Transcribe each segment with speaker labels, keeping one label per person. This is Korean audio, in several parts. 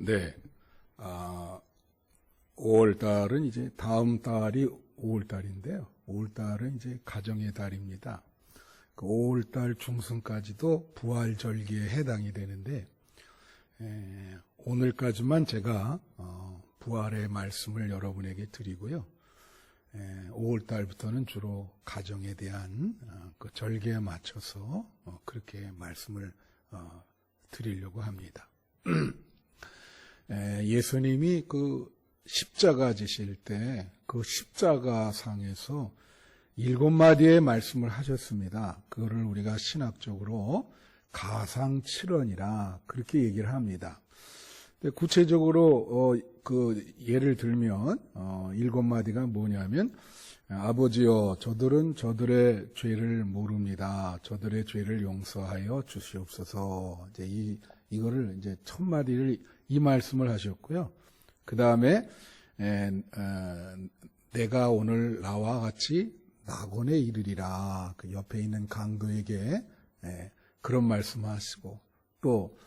Speaker 1: 네. 5월달은 이제 다음 달이 5월달인데요. 5월달은 이제 가정의 달입니다. 그 5월달 중순까지도 부활절기에 해당이 되는데, 오늘까지만 제가 부활의 말씀을 여러분에게 드리고요. 5월달부터는 주로 가정에 대한 그 절기에 맞춰서 그렇게 말씀을 드리려고 합니다. 예수님이 그 십자가 지실 때 그 십자가 상에서 7마디의 말씀을 하셨습니다. 그거를 우리가 신학적으로 가상칠언이라 그렇게 얘기를 합니다. 구체적으로 그 예를 들면 7마디가 뭐냐면, 아버지여, 저들은 저들의 죄를 모릅니다. 저들의 죄를 용서하여 주시옵소서. 이제 이거를 이제 첫 마디를 이 말씀을 하셨고요. 그 다음에 내가 오늘 나와 같이 낙원에 이르리라. 그 옆에 있는 강도에게 그런 말씀하시고, 또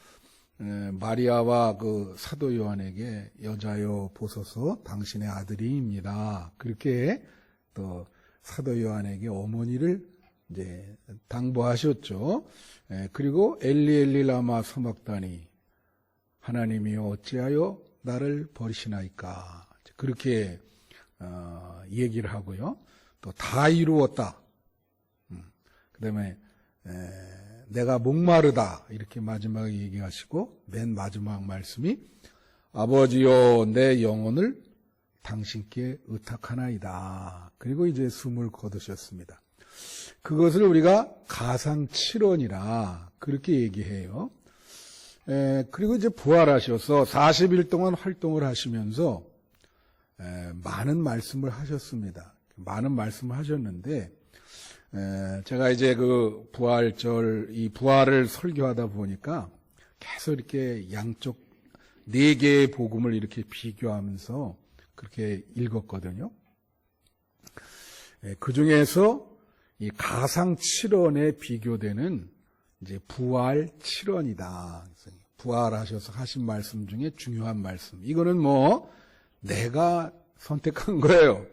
Speaker 1: 마리아와 그 사도 요한에게 여자여 보소서 당신의 아들이입니다. 그렇게 또 사도 요한에게 어머니를 이제 당부하셨죠. 그리고 엘리 엘리 라마 사막다니, 하나님이여 어찌하여 나를 버리시나이까, 그렇게 얘기를 하고요. 또 다 이루었다. 그 다음에 내가 목마르다, 이렇게 마지막에 얘기하시고, 맨 마지막 말씀이 아버지여 내 영혼을 당신께 의탁하나이다. 그리고 이제 숨을 거두셨습니다. 그것을 우리가 가상칠언이라 그렇게 얘기해요. 그리고 이제 부활하셔서 40일 동안 활동을 하시면서 많은 말씀을 하셨습니다. 많은 말씀을 하셨는데, 제가 이제 그 부활절, 이 부활을 설교하다 보니까 계속 이렇게 양쪽 4개의 복음을 이렇게 비교하면서 그렇게 읽었거든요. 그 중에서 이 가상칠언에 비교되는 이제 부활칠언이다. 부활하셔서 하신 말씀 중에 중요한 말씀. 이거는 뭐 내가 선택한 거예요.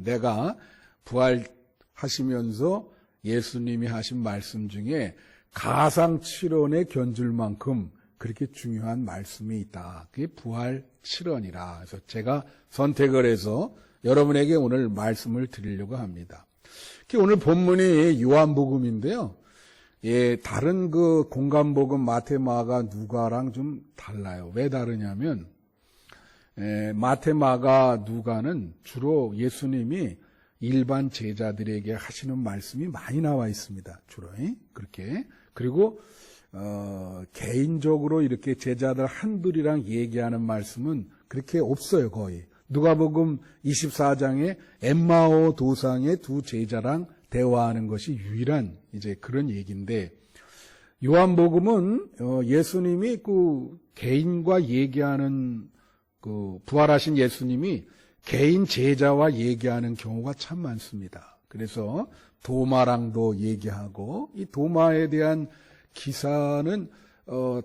Speaker 1: 내가 부활하시면서 예수님이 하신 말씀 중에 가상칠언에 견줄 만큼 그렇게 중요한 말씀이 있다. 그게 부활칠언이라. 그래서 제가 선택을 해서 여러분에게 오늘 말씀을 드리려고 합니다. 오늘 본문이 요한복음인데요. 다른 그 공간복음 마태, 마가, 누가랑 좀 달라요. 왜 다르냐면, 마태, 마가, 누가는 주로 예수님이 일반 제자들에게 하시는 말씀이 많이 나와 있습니다. 주로 그렇게. 그리고 개인적으로 이렇게 제자들 한둘이랑 얘기하는 말씀은 그렇게 없어요, 거의. 누가복음 24장에 엠마오 도상의 두 제자랑 대화하는 것이 유일한 이제 그런 얘기인데, 요한복음은 예수님이 그 개인과 얘기하는, 그 부활하신 예수님이 개인 제자와 얘기하는 경우가 참 많습니다. 그래서 도마랑도 얘기하고, 이 도마에 대한 기사는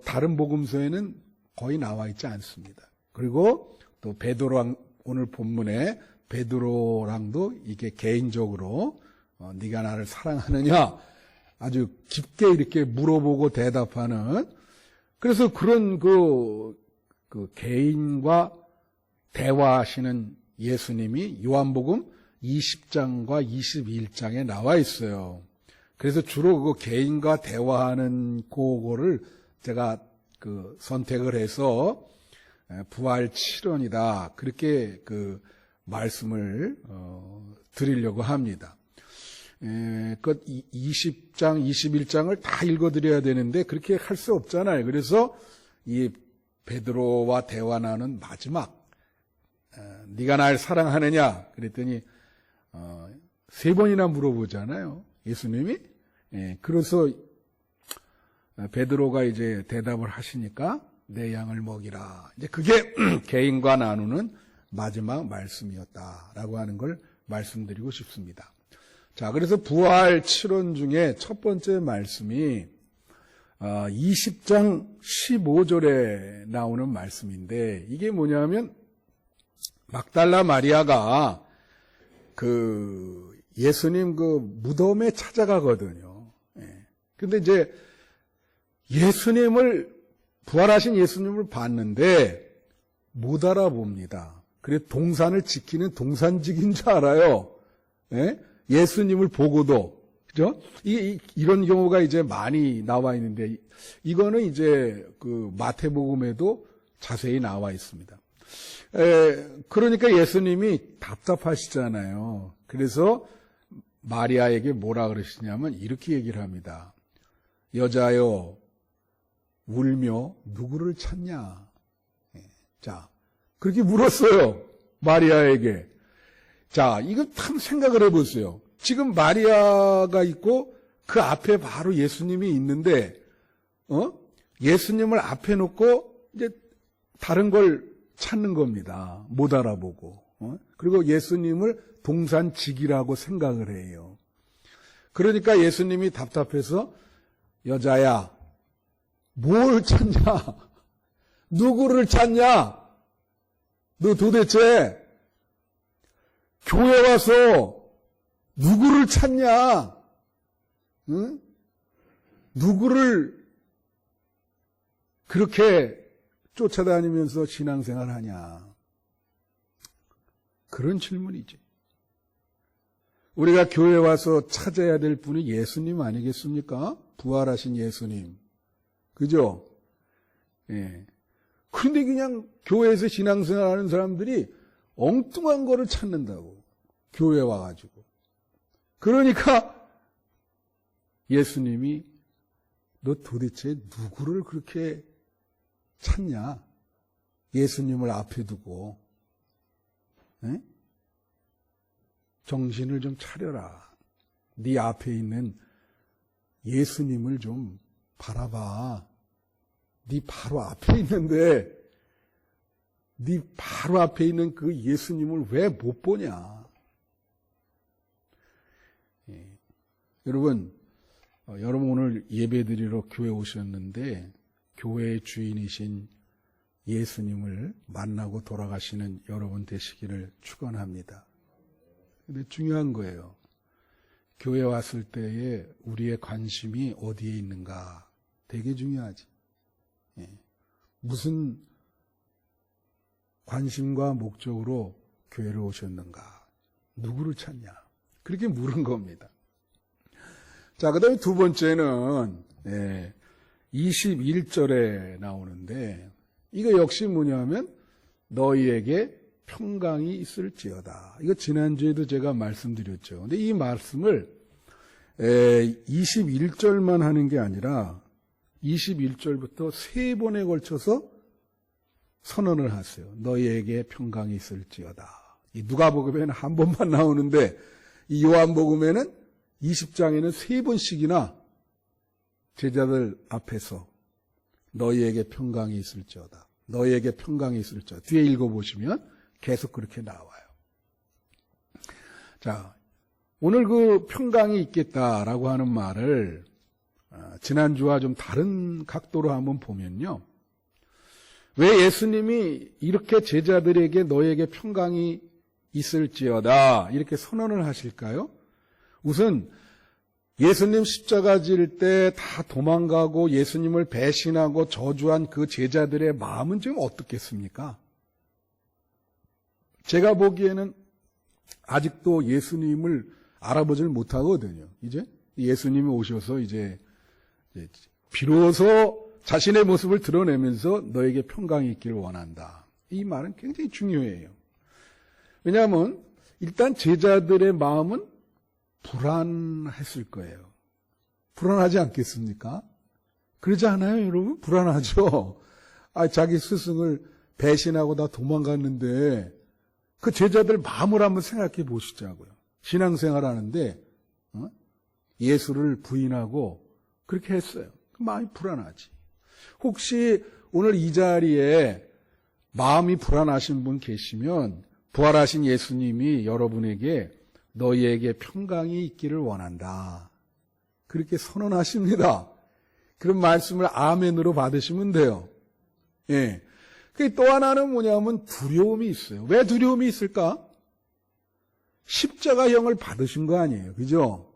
Speaker 1: 다른 복음서에는 거의 나와 있지 않습니다. 그리고 또 베드로랑, 오늘 본문에 베드로랑도 이게 개인적으로 네가 나를 사랑하느냐 아주 깊게 이렇게 물어보고 대답하는, 그래서 그런 그 개인과 대화하시는 예수님이 요한복음 20장과 21장에 나와 있어요. 그래서 주로 그 개인과 대화하는 그거를 제가 그 선택을 해서 부활칠언이다, 그렇게 그 말씀을 드리려고 합니다. 그 20장, 21장을 다 읽어드려야 되는데 그렇게 할 수 없잖아요. 그래서 이 베드로와 대화 나눈 마지막, 네가 날 사랑하느냐 그랬더니 3번이나 물어보잖아요, 예수님이. 그래서 베드로가 이제 대답을 하시니까 내 양을 먹이라. 이제 그게 개인과 나누는 마지막 말씀이었다라고 하는 걸 말씀드리고 싶습니다. 자, 그래서 부활 7원 중에 첫 번째 말씀이 20장 15절에 나오는 말씀인데, 이게 뭐냐면 막달라 마리아가 그 예수님 그 무덤에 찾아가거든요. 근데 이제 부활하신 예수님을 봤는데 못 알아봅니다. 그래 동산을 지키는 동산직인 줄 알아요. 예수님을 보고도. 그죠? 이런 경우가 이제 많이 나와 있는데, 이거는 이제 그 마태복음에도 자세히 나와 있습니다. 그러니까 예수님이 답답하시잖아요. 그래서 마리아에게 뭐라 그러시냐면 이렇게 얘기를 합니다. 여자여, 울며 누구를 찾냐? 자, 그렇게 물었어요. 마리아에게. 자, 이거 참 생각을 해보세요. 지금 마리아가 있고 그 앞에 바로 예수님이 있는데, 예수님을 앞에 놓고 이제 다른 걸 찾는 겁니다. 못 알아보고. 그리고 예수님을 동산직이라고 생각을 해요. 그러니까 예수님이 답답해서 여자야, 뭘 찾냐? 누구를 찾냐? 너 도대체 교회 와서 누구를 찾냐? 응? 누구를 그렇게 쫓아다니면서 신앙생활 하냐? 그런 질문이지. 우리가 교회 와서 찾아야 될 분이 예수님 아니겠습니까? 부활하신 예수님. 그죠? 예. 근데 그냥 교회에서 신앙생활 하는 사람들이 엉뚱한 거를 찾는다고. 교회 와가지고. 그러니까 예수님이 너 도대체 누구를 그렇게 찾냐? 예수님을 앞에 두고. 에? 정신을 좀 차려라. 네 앞에 있는 예수님을 좀 바라봐. 네 바로 앞에 있는데 네 바로 앞에 있는 그 예수님을 왜 못 보냐? 여러분 오늘 예배드리러 교회 오셨는데 교회의 주인이신 예수님을 만나고 돌아가시는 여러분 되시기를 축원합니다. 근데 중요한 거예요. 교회 왔을 때에 우리의 관심이 어디에 있는가 되게 중요하지. 무슨 관심과 목적으로 교회를 오셨는가? 누구를 찾냐? 그렇게 물은 겁니다. 자, 그 다음에 두 번째는 21절에 나오는데 이거 역시 뭐냐면 너희에게 평강이 있을지어다. 이거 지난주에도 제가 말씀드렸죠. 근데 이 말씀을 21절만 하는 게 아니라 21절부터 세 번에 걸쳐서 선언을 하세요. 너희에게 평강이 있을지어다. 이 누가복음에는 한 번만 나오는데 이 요한복음에는 20장에는 세 번씩이나 제자들 앞에서 너희에게 평강이 있을지어다. 너희에게 평강이 있을지어다. 뒤에 읽어보시면 계속 그렇게 나와요. 자, 오늘 그 평강이 있겠다라고 하는 말을 지난주와 좀 다른 각도로 한번 보면요. 왜 예수님이 이렇게 제자들에게 너에게 평강이 있을지어다 이렇게 선언을 하실까요? 우선 예수님 십자가 질 때 다 도망가고 예수님을 배신하고 저주한 그 제자들의 마음은 좀 어떻겠습니까? 제가 보기에는 아직도 예수님을 알아보질 못하거든요. 이제 예수님이 오셔서 이제 비로소 자신의 모습을 드러내면서 너에게 평강이 있기를 원한다. 이 말은 굉장히 중요해요. 왜냐하면 일단 제자들의 마음은 불안했을 거예요. 불안하지 않겠습니까? 그러지 않아요, 여러분? 불안하죠? 자기 스승을 배신하고 다 도망갔는데 그 제자들 마음을 한번 생각해 보시자고요. 신앙생활 하는데 예수를 부인하고 그렇게 했어요. 마음이 불안하지. 혹시 오늘 이 자리에 마음이 불안하신 분 계시면 부활하신 예수님이 여러분에게 너희에게 평강이 있기를 원한다. 그렇게 선언하십니다. 그런 말씀을 아멘으로 받으시면 돼요. 예. 또 하나는 뭐냐면 두려움이 있어요. 왜 두려움이 있을까? 십자가형을 받으신 거 아니에요. 그죠?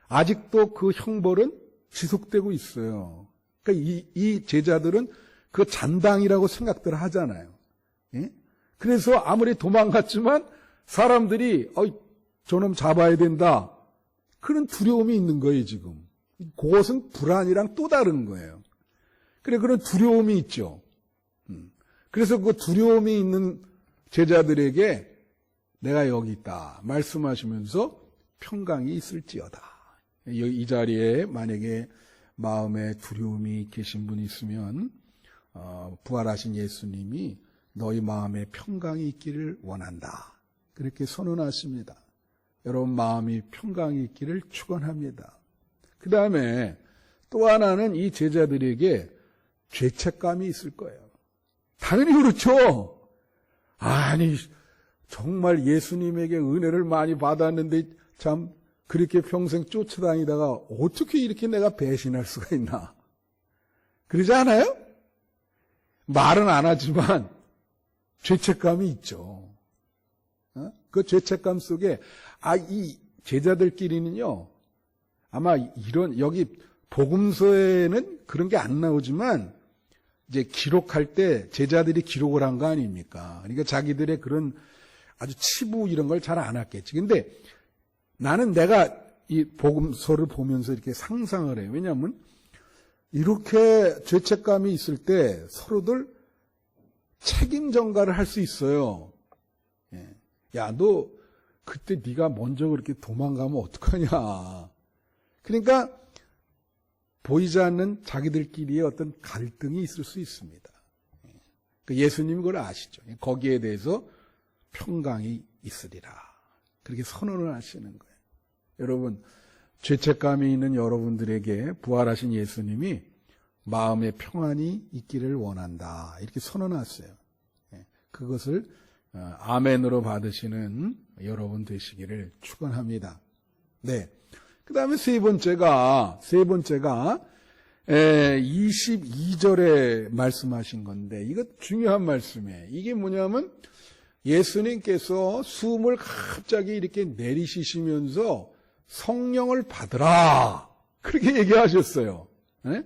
Speaker 1: 아직도 그 형벌은 지속되고 있어요. 그러니까 이 제자들은 그 잔당이라고 생각들 하잖아요. 예? 그래서 아무리 도망갔지만 사람들이 저놈 잡아야 된다. 그런 두려움이 있는 거예요, 지금. 그것은 불안이랑 또 다른 거예요. 그런 두려움이 있죠. 그래서 그 두려움이 있는 제자들에게 내가 여기 있다 말씀하시면서 평강이 있을지어다. 이 자리에 만약에 마음에 두려움이 계신 분이 있으면 부활하신 예수님이 너희 마음에 평강이 있기를 원한다. 그렇게 선언하십니다. 여러분 마음이 평강이 있기를 축원합니다. 그 다음에 또 하나는 이 제자들에게 죄책감이 있을 거예요. 당연히 그렇죠. 아니 정말 예수님에게 은혜를 많이 받았는데 참 그렇게 평생 쫓아다니다가 어떻게 이렇게 내가 배신할 수가 있나. 그러지 않아요? 말은 안 하지만 죄책감이 있죠. 그 죄책감 속에 이 제자들끼리는요. 아마 여기 복음서에는 그런 게 안 나오지만 이제 기록할 때 제자들이 기록을 한 거 아닙니까? 그러니까 자기들의 그런 아주 치부 이런 걸 잘 안 했겠지. 근데 나는 내가 이 복음서를 보면서 이렇게 상상을 해요. 왜냐하면 이렇게 죄책감이 있을 때 서로들 책임 전가를 할 수 있어요. 야, 너 그때 네가 먼저 그렇게 도망가면 어떡하냐. 그러니까 보이지 않는 자기들끼리의 어떤 갈등이 있을 수 있습니다. 예수님이 그걸 아시죠. 거기에 대해서 평강이 있으리라. 그렇게 선언을 하시는 거예요. 여러분, 죄책감이 있는 여러분들에게 부활하신 예수님이 마음에 평안이 있기를 원한다. 이렇게 선언하세요. 그것을 아멘으로 받으시는 여러분 되시기를 축원합니다. 네. 그 다음에 세 번째가 22절에 말씀하신 건데, 이거 중요한 말씀이에요. 이게 뭐냐면, 예수님께서 숨을 갑자기 이렇게 내리시면서 성령을 받으라. 그렇게 얘기하셨어요. 네?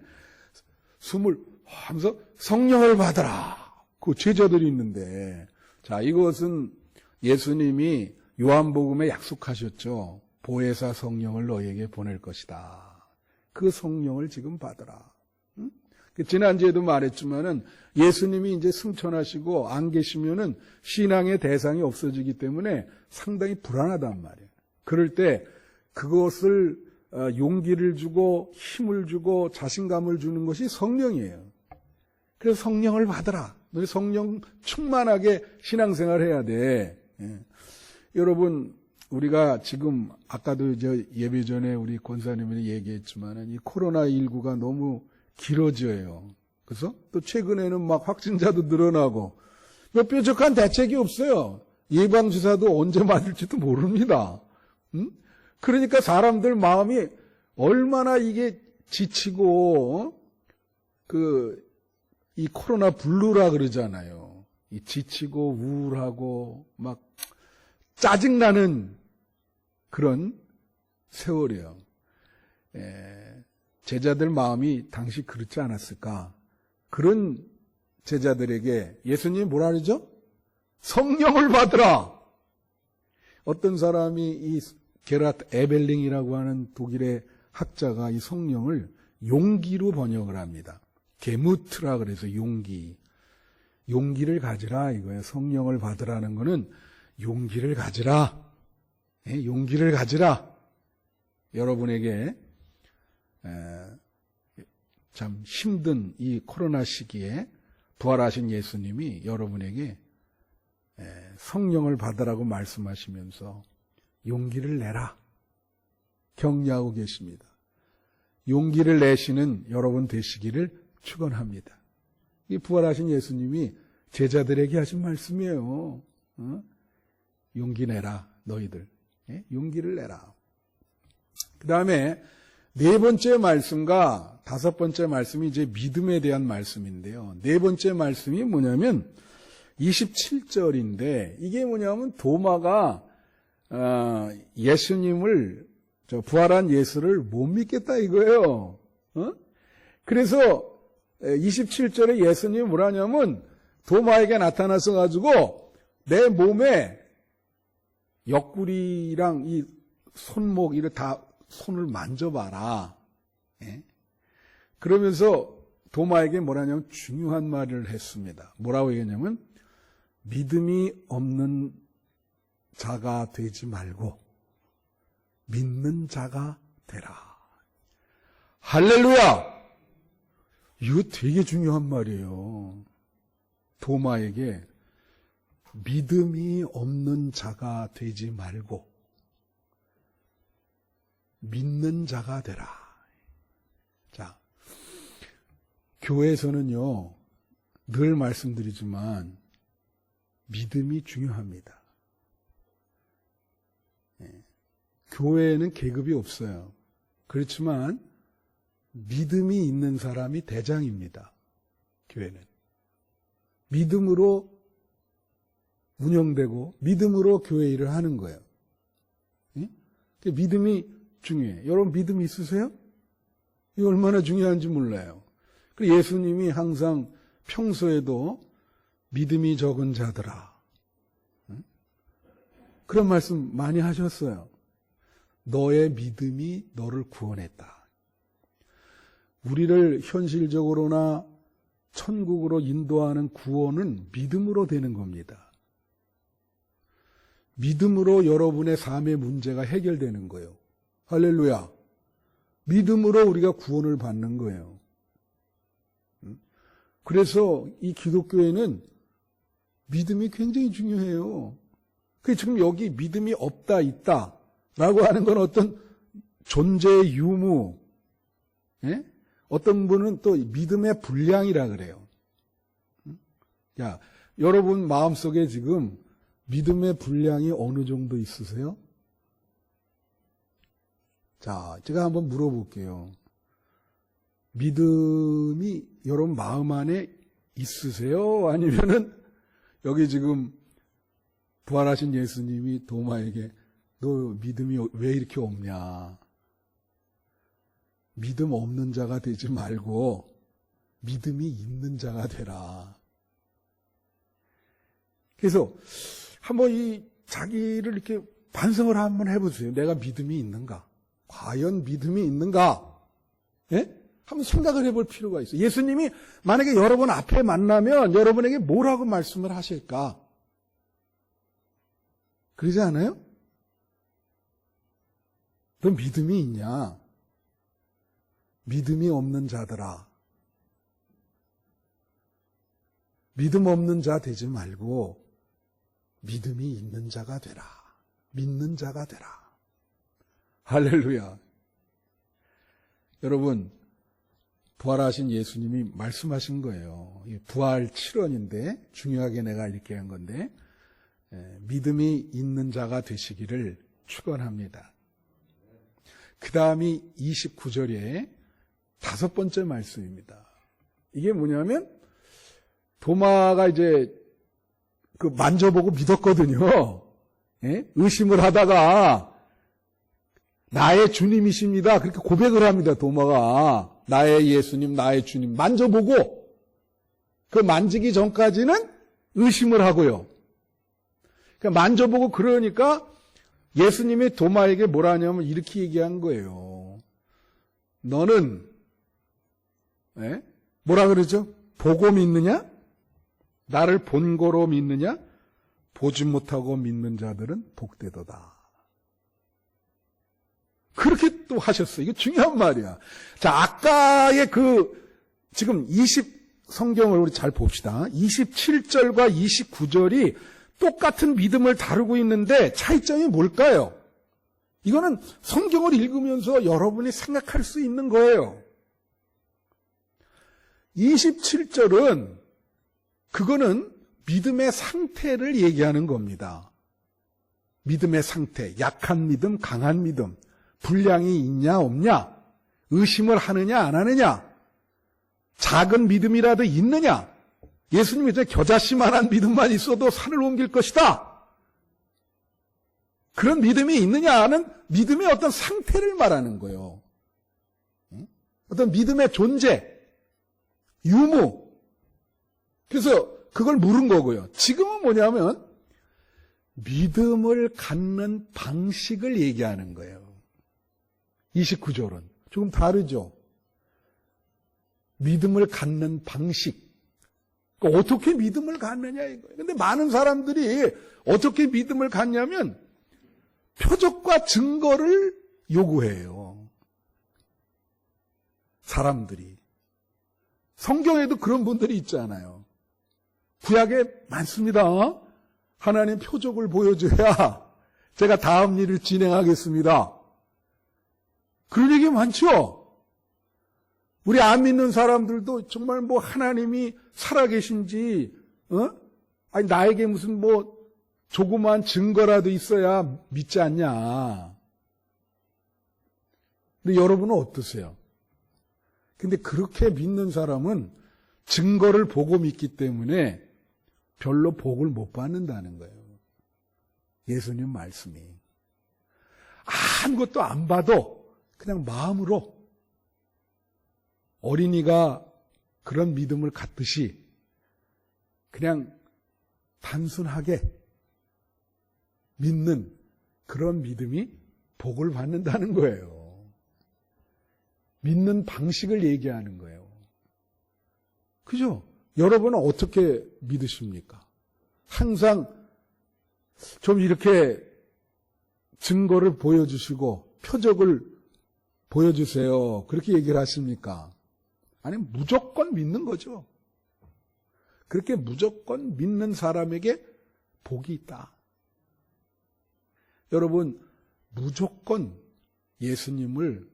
Speaker 1: 숨을 하면서 성령을 받으라. 그 제자들이 있는데, 자, 이것은 예수님이 요한복음에 약속하셨죠. 보혜사 성령을 너에게 보낼 것이다. 그 성령을 지금 받으라. 응? 지난주에도 말했지만은 예수님이 이제 승천하시고 안 계시면은 신앙의 대상이 없어지기 때문에 상당히 불안하단 말이에요. 그럴 때 그것을 용기를 주고 힘을 주고 자신감을 주는 것이 성령이에요. 그래서 성령을 받으라. 너희 성령 충만하게 신앙생활 해야 돼. 예. 여러분, 우리가 지금 아까도 예배 전에 우리 권사님이 얘기했지만은 이 코로나19가 너무 길어져요. 그래서 또 최근에는 막 확진자도 늘어나고 몇 뾰족한 대책이 없어요. 예방주사도 언제 맞을지도 모릅니다. 응? 그러니까 사람들 마음이 얼마나 이게 지치고 이 코로나 블루라 그러잖아요. 이 지치고 우울하고 막 짜증나는 그런 세월이에요. 제자들 마음이 당시 그렇지 않았을까? 그런 제자들에게 예수님이 뭐라 그러죠? 성령을 받으라. 어떤 사람이 이 게라트 에벨링이라고 하는 독일의 학자가 이 성령을 용기로 번역을 합니다. 게무트라 그래서 용기를 가지라 이거예요. 성령을 받으라는 거는 용기를 가지라. 용기를 가지라. 여러분에게 참 힘든 이 코로나 시기에 부활하신 예수님이 여러분에게 성령을 받으라고 말씀하시면서 용기를 내라. 격려하고 계십니다. 용기를 내시는 여러분 되시기를 축원합니다. 이 부활하신 예수님이 제자들에게 하신 말씀이에요. 용기 내라, 너희들. 용기를 내라. 그 다음에 네 번째 말씀과 다섯 번째 말씀이 이제 믿음에 대한 말씀인데요. 네 번째 말씀이 뭐냐면 27절인데 이게 뭐냐면 도마가 예수님을 부활한 예수를 못 믿겠다 이거예요. 그래서 27절에 예수님이 뭐라냐면 도마에게 나타나서 가지고 내 몸에 옆구리랑 이 손목 이를 다 손을 만져봐라. 예? 그러면서 도마에게 뭐라냐면 중요한 말을 했습니다. 뭐라고 얘기했냐면 믿음이 없는 자가 되지 말고 믿는 자가 되라. 할렐루야! 이거 되게 중요한 말이에요. 도마에게 믿음이 없는 자가 되지 말고 믿는 자가 되라. 자, 교회에서는요, 늘 말씀드리지만 믿음이 중요합니다. 교회에는 계급이 없어요. 그렇지만 믿음이 있는 사람이 대장입니다. 교회는. 믿음으로 운영되고 믿음으로 교회 일을 하는 거예요. 믿음이 중요해요. 여러분 믿음 있으세요? 이거 얼마나 중요한지 몰라요. 그리고 예수님이 항상 평소에도 믿음이 적은 자들아. 그런 말씀 많이 하셨어요. 너의 믿음이 너를 구원했다. 우리를 현실적으로나 천국으로 인도하는 구원은 믿음으로 되는 겁니다. 믿음으로 여러분의 삶의 문제가 해결되는 거예요. 할렐루야. 믿음으로 우리가 구원을 받는 거예요. 그래서 이 기독교에는 믿음이 굉장히 중요해요. 지금 여기 믿음이 없다, 있다 라고 하는 건 어떤 존재의 유무, 예? 어떤 분은 또 믿음의 분량이라 그래요. 야, 여러분 마음속에 지금 믿음의 분량이 어느 정도 있으세요? 자, 제가 한번 물어볼게요. 믿음이 여러분 마음 안에 있으세요? 아니면은 여기 지금 부활하신 예수님이 도마에게 너 믿음이 왜 이렇게 없냐? 믿음 없는 자가 되지 말고 믿음이 있는 자가 되라. 그래서 한번 이 자기를 이렇게 반성을 한번 해보세요. 내가 믿음이 있는가? 과연 믿음이 있는가? 예? 한번 생각을 해볼 필요가 있어요. 예수님이 만약에 여러분 앞에 만나면 여러분에게 뭐라고 말씀을 하실까? 그러지 않아요? 너 믿음이 있냐? 믿음이 없는 자들아. 믿음 없는 자 되지 말고 믿음이 있는 자가 되라. 믿는 자가 되라. 할렐루야. 여러분, 부활하신 예수님이 말씀하신 거예요. 부활 7원인데 중요하게 내가 이렇게 한 건데 믿음이 있는 자가 되시기를 축원합니다. 그 다음이 29절에 다섯 번째 말씀입니다. 이게 뭐냐면 도마가 이제 그 만져보고 믿었거든요. 예? 의심을 하다가 나의 주님이십니다. 그렇게 고백을 합니다. 도마가 나의 예수님, 나의 주님 만져보고 그 만지기 전까지는 의심을 하고요. 그러니까 만져보고 그러니까 예수님이 도마에게 뭐라 하냐면 이렇게 얘기한 거예요. 너는 뭐라 그러죠? 보고 믿느냐? 나를 본 거로 믿느냐? 보지 못하고 믿는 자들은 복되도다. 그렇게 또 하셨어요. 이게 중요한 말이야. 자, 아까의 지금 성경을 우리 잘 봅시다. 27절과 29절이 똑같은 믿음을 다루고 있는데 차이점이 뭘까요? 이거는 성경을 읽으면서 여러분이 생각할 수 있는 거예요. 27절은 그거는 믿음의 상태를 얘기하는 겁니다. 믿음의 상태, 약한 믿음, 강한 믿음, 분량이 있냐 없냐. 의심을 하느냐 안 하느냐, 작은 믿음이라도 있느냐, 예수님이 이제 겨자씨만한 믿음만 있어도 산을 옮길 것이다, 그런 믿음이 있느냐 하는 믿음의 어떤 상태를 말하는 거예요. 어떤 믿음의 존재, 유무. 그래서 그걸 물은 거고요. 지금은 뭐냐면 믿음을 갖는 방식을 얘기하는 거예요. 29절은 조금 다르죠. 믿음을 갖는 방식. 그러니까 어떻게 믿음을 갖느냐 이거예요. 근데 많은 사람들이 어떻게 믿음을 갖냐면 표적과 증거를 요구해요. 사람들이. 성경에도 그런 분들이 있잖아요. 구약에 많습니다. 하나님 표적을 보여줘야 제가 다음 일을 진행하겠습니다. 그런 얘기 많죠? 우리 안 믿는 사람들도 정말 뭐 하나님이 살아계신지, 아니, 나에게 무슨 뭐 조그만 증거라도 있어야 믿지 않냐. 근데 여러분은 어떠세요? 근데 그렇게 믿는 사람은 증거를 보고 믿기 때문에 별로 복을 못 받는다는 거예요. 예수님 말씀이. 아무것도 안 봐도 그냥 마음으로 어린이가 그런 믿음을 갖듯이 그냥 단순하게 믿는 그런 믿음이 복을 받는다는 거예요. 믿는 방식을 얘기하는 거예요. 그죠? 여러분은 어떻게 믿으십니까? 항상 좀 이렇게 증거를 보여주시고 표적을 보여주세요. 그렇게 얘기를 하십니까? 아니, 무조건 믿는 거죠. 그렇게 무조건 믿는 사람에게 복이 있다. 여러분, 무조건 예수님을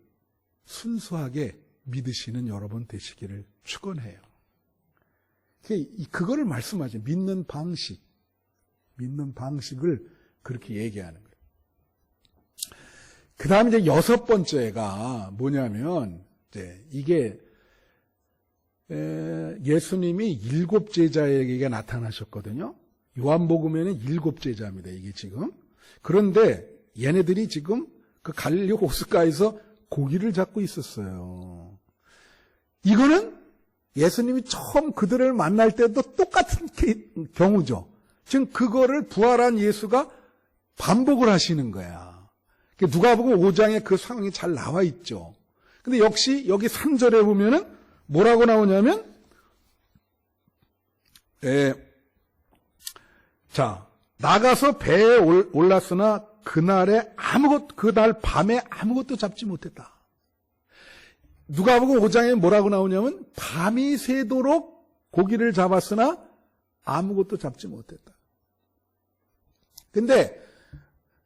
Speaker 1: 순수하게 믿으시는 여러분 되시기를 축원해요. 그거를 말씀하죠. 믿는 방식. 믿는 방식을 그렇게 얘기하는 거예요. 그 다음에 이제 6번째가 뭐냐면, 이게, 예수님이 7 제자에게 나타나셨거든요. 요한복음에는 7 제자입니다, 이게 지금. 그런데 얘네들이 지금 그 갈릴리 호숫가에서 고기를 잡고 있었어요. 이거는 예수님이 처음 그들을 만날 때도 똑같은 경우죠. 지금 그거를 부활한 예수가 반복을 하시는 거야. 누가복음 5장에 그 상황이 잘 나와 있죠. 근데 역시 여기 3절에 보면은 뭐라고 나오냐면, 자, 나가서 배에 올랐으나 그날 밤에 아무것도 잡지 못했다. 누가복음 5장에 뭐라고 나오냐면 밤이 새도록 고기를 잡았으나 아무것도 잡지 못했다. 근데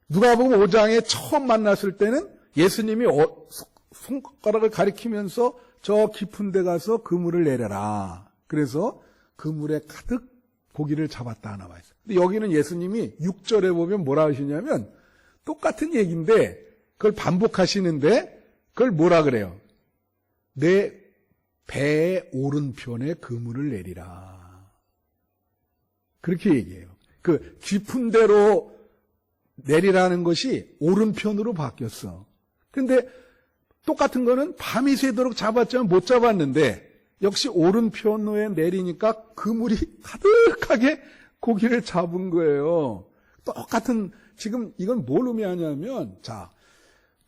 Speaker 1: 누가복음 5장에 처음 만났을 때는 예수님이 손가락을 가리키면서 저 깊은 데 가서 그물을 내려라. 그래서 그물에 가득 고기를 잡았다 나와 있어요. 근데 여기는 예수님이 6절에 보면 뭐라 하시냐면 똑같은 얘기인데 그걸 반복하시는데 그걸 뭐라 그래요? 내 배의 오른편에 그물을 내리라. 그렇게 얘기해요. 그 깊은 데로 내리라는 것이 오른편으로 바뀌었어. 그런데 똑같은 거는 밤이 새도록 잡았지만 못 잡았는데 역시 오른편에 내리니까 그물이 가득하게 고기를 잡은 거예요. 똑같은, 지금 이건 뭘 의미하냐면, 자,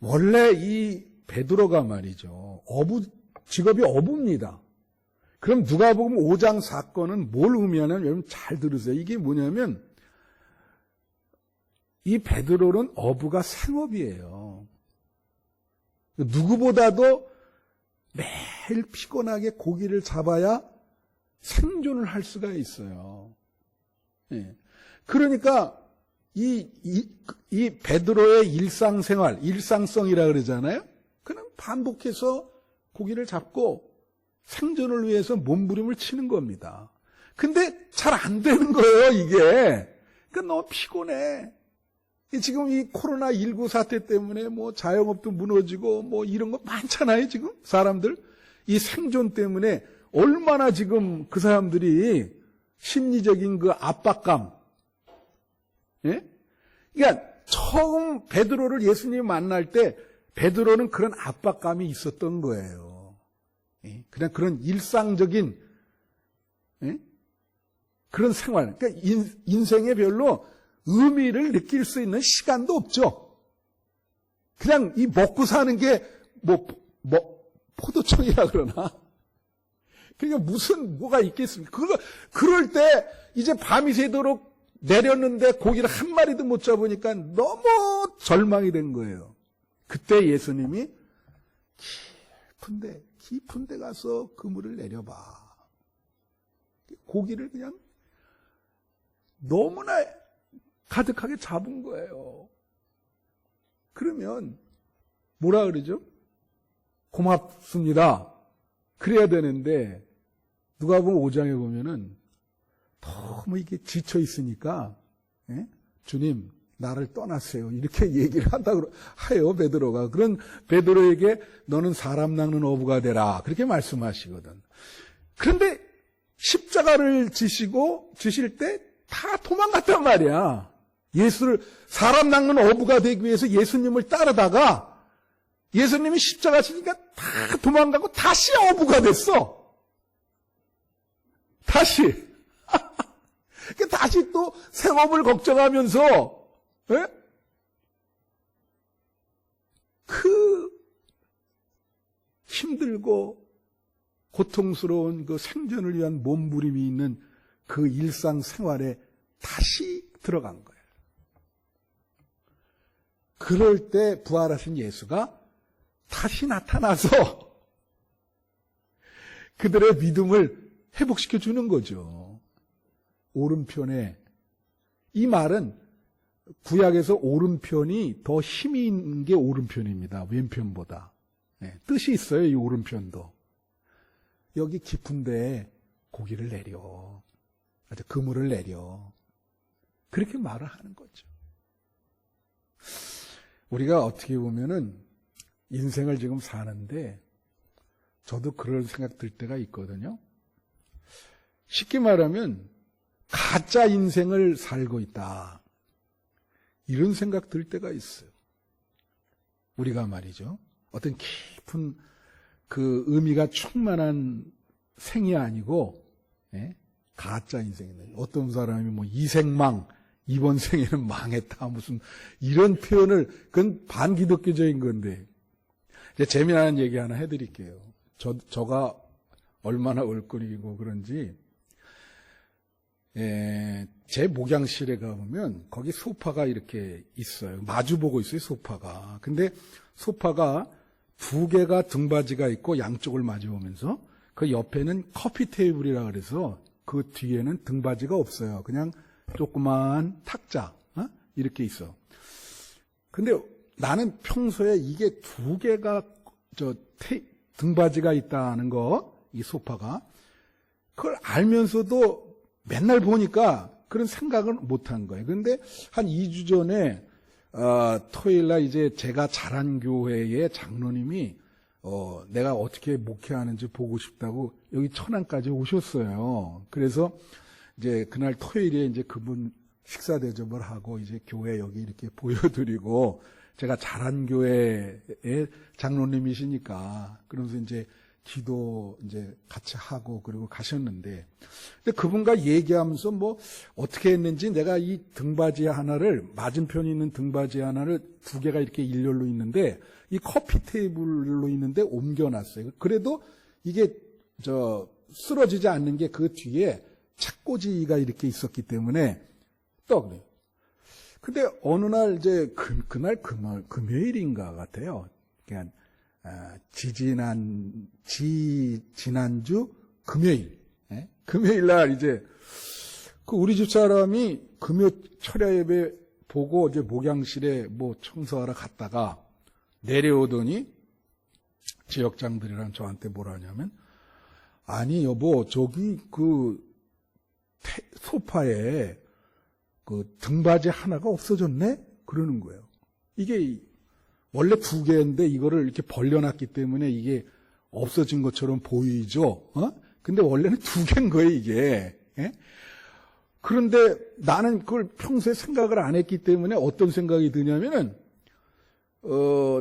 Speaker 1: 원래 이 베드로가 말이죠. 직업이 어부입니다. 그럼 누가복음 5장 사건은 뭘 의미하냐면, 여러분 잘 들으세요. 이게 뭐냐면, 이 베드로는 어부가 생업이에요. 누구보다도 매일 피곤하게 고기를 잡아야 생존을 할 수가 있어요. 예. 그러니까 이 베드로의 일상생활, 일상성이라 그러잖아요. 그는 반복해서 고기를 잡고 생존을 위해서 몸부림을 치는 겁니다. 근데 잘 안 되는 거예요, 이게. 그러니까 너무 피곤해. 지금 이 코로나19 사태 때문에 뭐 자영업도 무너지고 뭐 이런 거 많잖아요, 지금. 사람들. 이 생존 때문에 얼마나 지금 그 사람들이 심리적인 그 압박감. 예? 그러니까 처음 베드로를 예수님이 만날 때 베드로는 그런 압박감이 있었던 거예요. 예? 그냥 그런 일상적인, 예? 그런 생활. 그러니까 인생에 별로 의미를 느낄 수 있는 시간도 없죠. 그냥 이 먹고 사는 게 포도청이라 그러나. 그러니까 뭐가 있겠습니까? 그럴 때 이제 밤이 새도록 내렸는데 고기를 한 마리도 못 잡으니까 너무 절망이 된 거예요. 그때 예수님이 깊은 데 가서 그물을 내려봐. 고기를 그냥 너무나 가득하게 잡은 거예요. 그러면 뭐라 그러죠? 고맙습니다. 그래야 되는데 누가 보면 5장에 보면은 너무 이게 지쳐 있으니까, 예? 주님 나를 떠나세요. 이렇게 얘기를 한다고 해요, 베드로가. 그런 베드로에게 너는 사람 낚는 어부가 되라. 그렇게 말씀하시거든. 그런데 십자가를 지실 때 다 도망갔단 말이야. 사람 낚는 어부가 되기 위해서 예수님을 따르다가 예수님이 십자가 지니까 다 도망가고 다시 어부가 됐어. 다시. 다시 또 생업을 걱정하면서, 예? 그 힘들고 고통스러운 그 생존을 위한 몸부림이 있는 그 일상생활에 다시 들어간 거예요. 그럴 때 부활하신 예수가 다시 나타나서 그들의 믿음을 회복시켜 주는 거죠. 오른편에. 이 말은 구약에서 오른편이 더 힘이 있는 게 오른편입니다. 왼편보다. 네, 뜻이 있어요, 이 오른편도. 여기 깊은 데에 고기를 내려. 그물을 내려. 그렇게 말을 하는 거죠. 우리가 어떻게 보면은 인생을 지금 사는데 저도 그럴 생각 들 때가 있거든요. 쉽게 말하면 가짜 인생을 살고 있다. 이런 생각 들 때가 있어요. 우리가 말이죠. 어떤 깊은 그 의미가 충만한 생이 아니고, 예? 가짜 인생이네. 어떤 사람이 뭐 이생망, 이번 생에는 망했다. 무슨 이런 표현을, 그건 반기독교적인 건데. 이제 재미나는 얘기 하나 해드릴게요. 저가 얼마나 얼굴이고 그런지, 제 목양실에 가보면 거기 소파가 이렇게 있어요. 마주보고 있어요, 소파가. 근데 소파가 2개가 등받이가 있고 양쪽을 마주보면서 그 옆에는 커피 테이블이라 그래서 그 뒤에는 등받이가 없어요. 그냥 조그만 탁자, 이렇게 있어. 근데 나는 평소에 이게 2개가 등받이가 있다는 거, 이 소파가, 그걸 알면서도 맨날 보니까 그런 생각을 못한 거예요. 그런데 한 2주 전에 토요일날 이제 제가 자란 교회의 장로님이 내가 어떻게 목회하는지 보고 싶다고 여기 천안까지 오셨어요. 그래서 이제 그날 토요일에 이제 그분 식사 대접을 하고 이제 교회 여기 이렇게 보여드리고, 제가 자란 교회의 장로님이시니까 그러면서 이제 기도 이제 같이 하고 그리고 가셨는데, 근데 그분과 얘기하면서 뭐 어떻게 했는지 내가 이 등받이 하나를, 맞은편에 있는 등받이 하나를 2개가 이렇게 일렬로 있는데 이 커피 테이블로 있는데 옮겨놨어요. 그래도 이게 쓰러지지 않는 게 그 뒤에 착꽂이가 이렇게 있었기 때문에 그래요. 근데 어느 날 이제 그날 금요일인가 같아요. 그러니까 지난주 금요일. 예? 금요일 날 이제 그 우리 집 사람이 금요 철야 예배 보고 이제 목양실에 뭐 청소하러 갔다가 내려오더니 지역장들이랑 저한테 뭐라 하냐면, 아니 여보, 저기 그 소파에 그 등받이 하나가 없어졌네? 그러는 거예요. 이게 원래 2개인데 이거를 이렇게 벌려놨기 때문에 이게 없어진 것처럼 보이죠? 근데 원래는 2개인 거예요, 이게. 예? 그런데 나는 그걸 평소에 생각을 안 했기 때문에 어떤 생각이 드냐면은,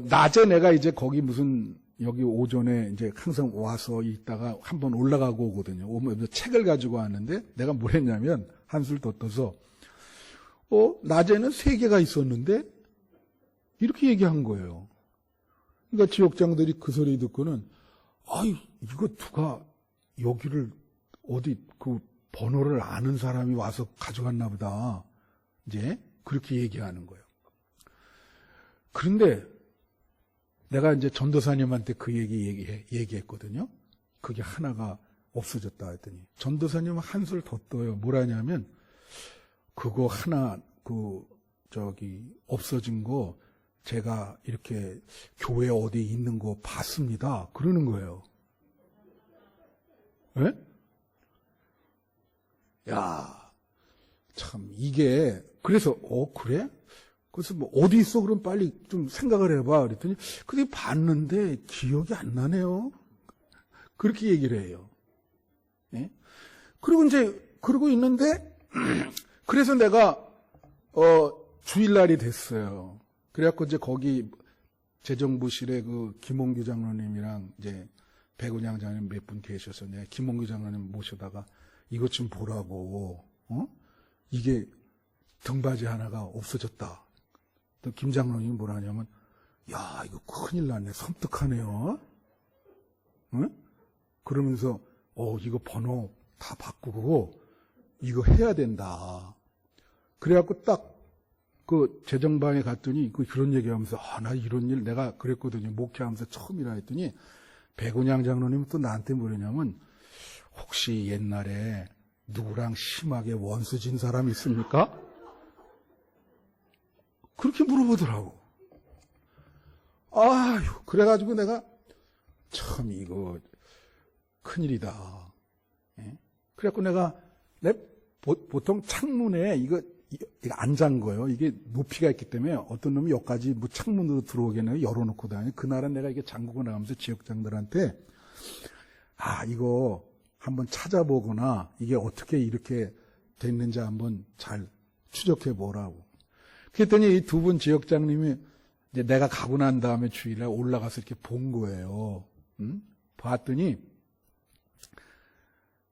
Speaker 1: 낮에 내가 이제 거기 여기 오전에 이제 항상 와서 있다가 한번 올라가고 오거든요. 오면서 책을 가지고 왔는데 내가 뭘 했냐면, 한술 더 떠서, 낮에는 3개가 있었는데, 이렇게 얘기한 거예요. 그러니까 지역장들이 그 소리 듣고는, 아이, 이거 누가 여기를 어디 그 번호를 아는 사람이 와서 가져갔나 보다. 이제 그렇게 얘기하는 거예요. 그런데 내가 이제 전도사님한테 그 얘기했거든요. 그게 하나가 없어졌다 했더니 전도사님은 한술 더 떠요. 뭐라냐면 그거 하나 없어진 거 제가 이렇게 교회 어디 있는 거 봤습니다. 그러는 거예요. 예? 야, 참 이게 그래서 그래? 그래서 뭐 어디 있어? 그럼 빨리 좀 생각을 해봐. 그랬더니 근데 봤는데 기억이 안 나네요. 그렇게 얘기를 해요. 예? 그리고 이제 그러고 있는데 그래서 내가 주일날이 됐어요. 그래갖고 이제 거기 재정부실에 그 김홍규 장로님이랑 이제 백운양 장로님 몇 분 계셔서 내가 김홍규 장로님 모셔다가 이것 좀 보라고, 이게 등받이 하나가 없어졌다. 또 김 장로님이 뭐라 하냐면, 야, 이거 큰일 났네. 섬뜩하네요. 응? 그러면서, 이거 번호 다 바꾸고, 이거 해야 된다. 그래갖고 딱, 그 재정방에 갔더니 그런 얘기하면서 나 이런 일 내가 그랬거든요. 목회하면서 처음이라 했더니 백운양 장로님 또 나한테 뭐냐면 혹시 옛날에 누구랑 심하게 원수진 사람 있습니까? 그렇게 물어보더라고. 아유, 그래가지고 내가 참 이거 큰일이다. 예? 그래갖고 내가 보통 창문에 이거 안 잔 거예요. 이게 높이가 있기 때문에 어떤 놈이 여기까지 뭐 창문으로 들어오겠네요. 열어놓고 다니. 그날은 내가 이게 잠그고 나가면서 지역장들한테 이거 한번 찾아보거나 이게 어떻게 이렇게 됐는지 한번 잘 추적해 보라고. 그랬더니 이 2분 지역장님이 이제 내가 가고 난 다음에 주일에 올라가서 이렇게 본 거예요. 봤더니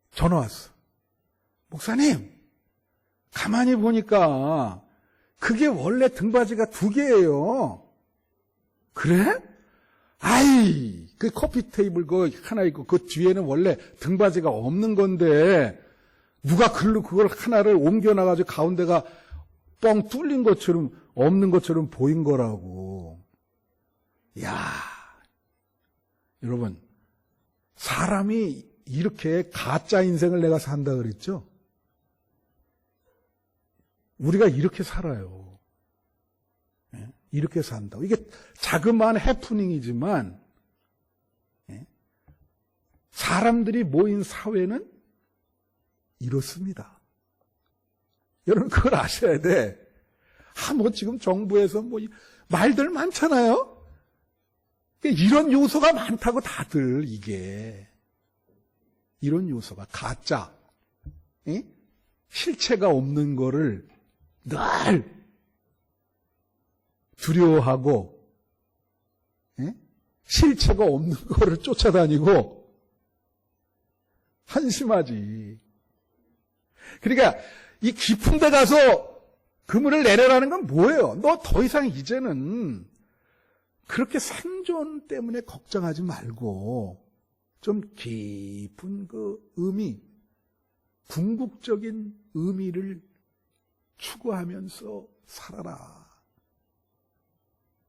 Speaker 1: 전화 왔어. 목사님, 가만히 보니까 그게 원래 등받이가 2개예요. 그래? 아이, 그 커피 테이블 그 하나 있고 그 뒤에는 원래 등받이가 없는 건데 누가 그걸 하나를 옮겨놔가지고 가운데가 뻥 뚫린 것처럼 없는 것처럼 보인 거라고. 야, 여러분, 사람이 이렇게 가짜 인생을 내가 산다 그랬죠? 우리가 이렇게 살아요. 예? 이렇게 산다. 이게 자그마한 해프닝이지만 예? 사람들이 모인 사회는 이렇습니다. 여러분 그걸 아셔야 돼. 뭐 지금 정부에서 뭐 말들 많잖아요. 이런 요소가 많다고 다들 이게 이런 요소가 가짜, 예? 실체가 없는 거를 늘 두려워하고 예? 실체가 없는 거를 쫓아다니고 한심하지. 그러니까 이 깊은 데 가서 그물을 내려라는 건 뭐예요? 너 더 이상 이제는 그렇게 생존 때문에 걱정하지 말고 좀 깊은 그 의미, 궁극적인 의미를 추구하면서 살아라.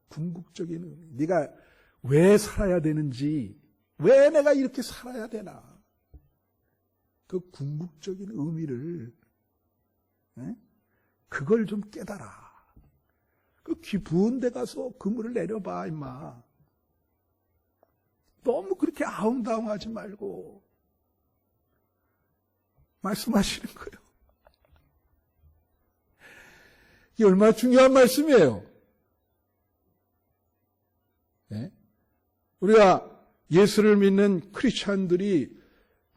Speaker 1: 궁극적인 의미. 네가 왜 살아야 되는지, 왜 내가 이렇게 살아야 되나. 그 궁극적인 의미를 그걸 좀 깨달아. 그 깊은 데 가서 그물을 내려봐 임마. 너무 그렇게 아웅다웅하지 말고 말씀하시는 거예요. 이게 얼마나 중요한 말씀이에요. 네? 우리가 예수를 믿는 크리스찬들이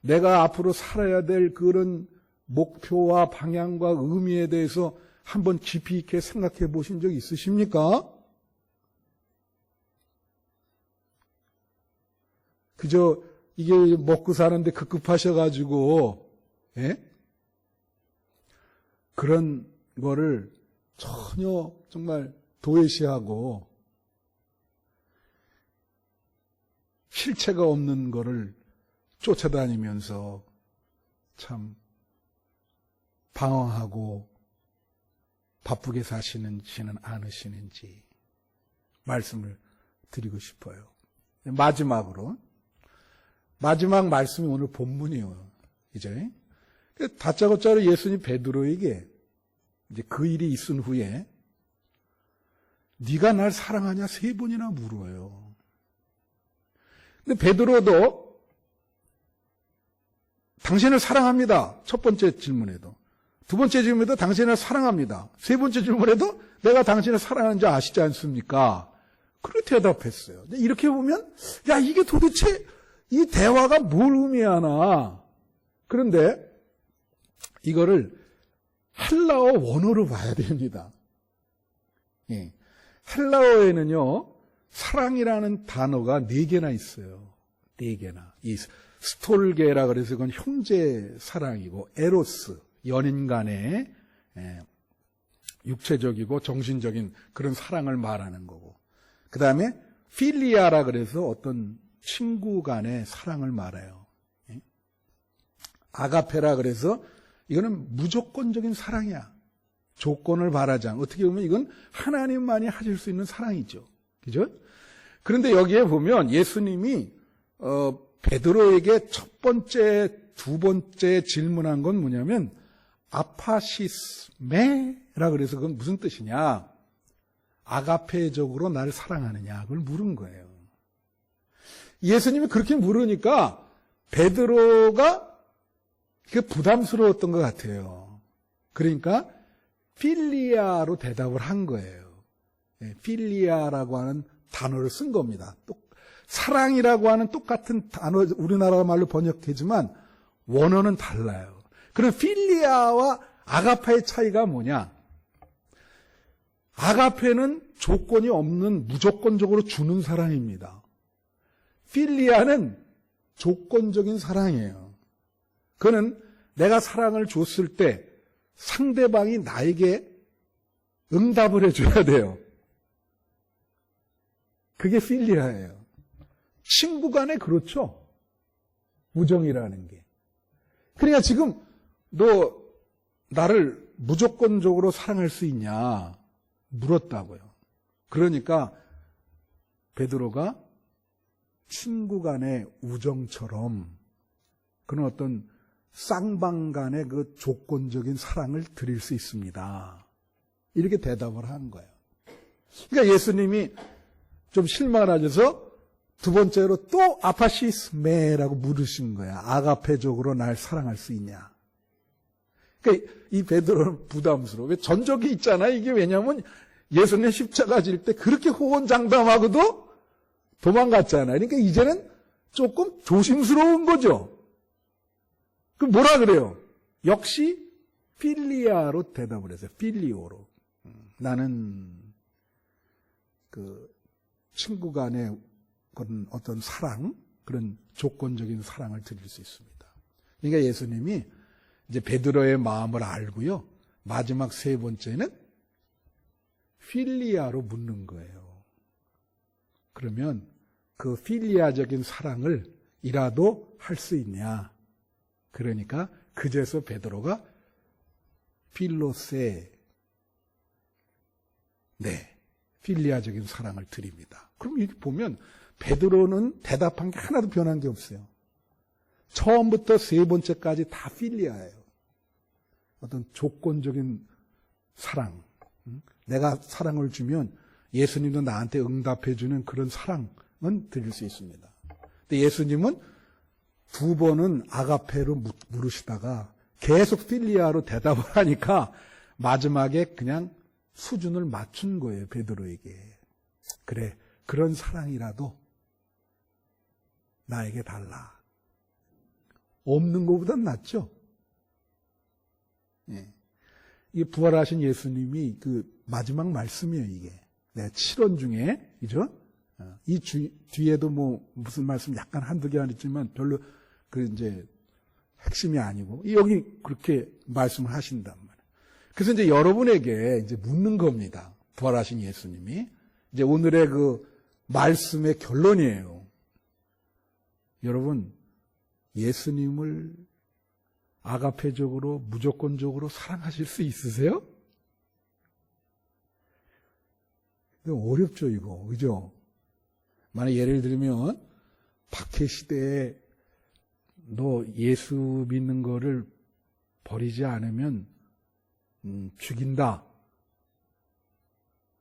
Speaker 1: 내가 앞으로 살아야 될 그런 목표와 방향과 의미에 대해서 한번 깊이 있게 생각해 보신 적 있으십니까? 그저 이게 먹고 사는데 급급하셔가지고 그런 거를 전혀 정말 도외시하고 실체가 없는 거를 쫓아다니면서 참 방황하고 바쁘게 사시는지는 않으시는지 말씀을 드리고 싶어요. 마지막으로 마지막 말씀이 오늘 본문이에요. 이제 다짜고짜로 예수님 베드로에게 이제 그 일이 있은 후에 네가 날 사랑하냐 3번이나 물어요. 근데 베드로도 당신을 사랑합니다. 첫 번째 질문에도. 두 번째 질문에도 당신을 사랑합니다. 세 번째 질문에도 내가 당신을 사랑하는지 아시지 않습니까? 그렇게 대답했어요. 이렇게 보면 야 이게 도대체 이 대화가 뭘 의미하나. 그런데 이거를 헬라어 원어로 봐야 됩니다. 예. 헬라어에는요 사랑이라는 단어가 4개나 있어요. 4개나. 이 스톨게라 그래서 그건 형제 사랑이고 에로스, 연인 간의 육체적이고 정신적인 그런 사랑을 말하는 거고, 그 다음에 필리아라 그래서 어떤 친구 간의 사랑을 말해요. 아가페라 그래서 이거는 무조건적인 사랑이야. 조건을 바라지 않고, 어떻게 보면 이건 하나님만이 하실 수 있는 사랑이죠. 그죠? 그런데 여기에 보면 예수님이 베드로에게 첫 번째, 두 번째 질문한 건 뭐냐면 아파시스메라 그래서 그건 무슨 뜻이냐? 아가페적으로 나를 사랑하느냐? 그걸 물은 거예요. 예수님이 그렇게 물으니까 베드로가 그게 부담스러웠던 것 같아요. 그러니까 필리아로 대답을 한 거예요. 필리아라고 하는 단어를 쓴 겁니다. 사랑이라고 하는 똑같은 단어, 우리나라 말로 번역되지만 원어는 달라요. 그럼 필리아와 아가페의 차이가 뭐냐? 아가페는 조건이 없는 무조건적으로 주는 사랑입니다. 필리아는 조건적인 사랑이에요. 그는 내가 사랑을 줬을 때 상대방이 나에게 응답을 해줘야 돼요. 그게 필리아예요. 친구 간에 그렇죠. 우정이라는 게. 그러니까 지금 너 나를 무조건적으로 사랑할 수 있냐 물었다고요. 그러니까 베드로가 친구 간의 우정처럼 그런 어떤 쌍방 간의 그 조건적인 사랑을 드릴 수 있습니다. 이렇게 대답을 한 거예요. 그러니까 예수님이 좀 실망하셔서 두 번째로 또 아파시스메라고 물으신 거야. 아가페적으로 날 사랑할 수 있냐. 그러니까 이 베드로는 부담스러워. 왜 전적이 있잖아. 이게 왜냐하면 예수님 십자가 질 때 그렇게 호언장담하고도 도망갔잖아요. 그러니까 이제는 조금 조심스러운 거죠. 그럼 뭐라 그래요? 역시 필리아로 대답을 했어요. 필리오로. 나는 그 친구 간의 그런 어떤 사랑, 그런 조건적인 사랑을 드릴 수 있습니다. 그러니까 예수님이 이제 베드로의 마음을 알고요. 마지막 세 번째는 필리아로 묻는 거예요. 그러면 그 필리아적인 사랑을 이라도 할 수 있냐? 그러니까 그제서 베드로가 필로세, 네, 필리아적인 사랑을 드립니다. 그럼 이렇게 보면 베드로는 대답한 게 하나도 변한 게 없어요. 처음부터 세 번째까지 다 필리아예요. 어떤 조건적인 사랑. 내가 사랑을 주면 예수님도 나한테 응답해주는 그런 사랑은 드릴 수 있습니다. 근데 예수님은 두 번은 아가페로 물으시다가 계속 필리아로 대답을 하니까 마지막에 그냥 수준을 맞춘 거예요, 베드로에게. 그래, 그런 사랑이라도 나에게 달라. 없는 것보단 낫죠? 예. 이게 부활하신 예수님이 그 마지막 말씀이에요, 이게. 네, 7원 중에, 그죠? 이 뒤에도 뭐 무슨 말씀 약간 한두 개만 있지만 별로 그 이제 핵심이 아니고, 여기 그렇게 말씀을 하신단 말이에요. 그래서 이제 여러분에게 이제 묻는 겁니다. 부활하신 예수님이. 이제 오늘의 그 말씀의 결론이에요. 여러분, 예수님을 아가페적으로, 무조건적으로 사랑하실 수 있으세요? 어렵죠, 이거. 그죠? 만약 예를 들면, 박해 시대에 너 예수 믿는 거를 버리지 않으면 죽인다.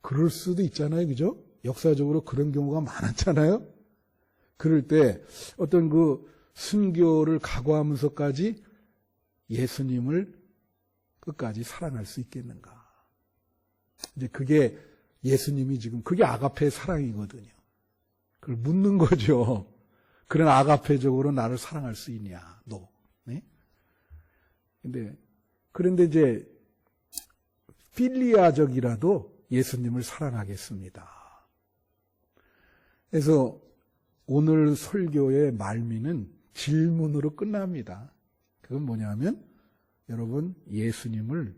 Speaker 1: 그럴 수도 있잖아요. 그죠? 역사적으로 그런 경우가 많았잖아요. 그럴 때 어떤 그 순교를 각오하면서까지 예수님을 끝까지 사랑할 수 있겠는가. 이제 그게 예수님이 지금 그게 아가페의 사랑이거든요. 그걸 묻는 거죠. 그런 아가페적으로 나를 사랑할 수 있냐, 너. 네? 그런데 이제 필리아적이라도 예수님을 사랑하겠습니다. 그래서 오늘 설교의 말미는 질문으로 끝납니다. 그건 뭐냐면 여러분 예수님을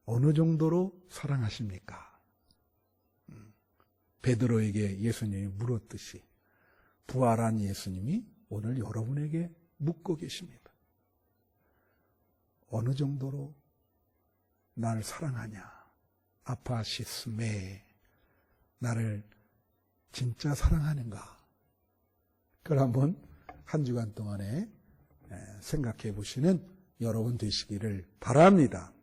Speaker 1: 어느 정도로 사랑하십니까? 베드로에게 예수님이 물었듯이 부활한 예수님이 오늘 여러분에게 묻고 계십니다. 어느 정도로 나를 사랑하냐? 아파시스메, 나를 진짜 사랑하는가? 그걸 한번 한 주간 동안에 생각해 보시는 여러분 되시기를 바랍니다.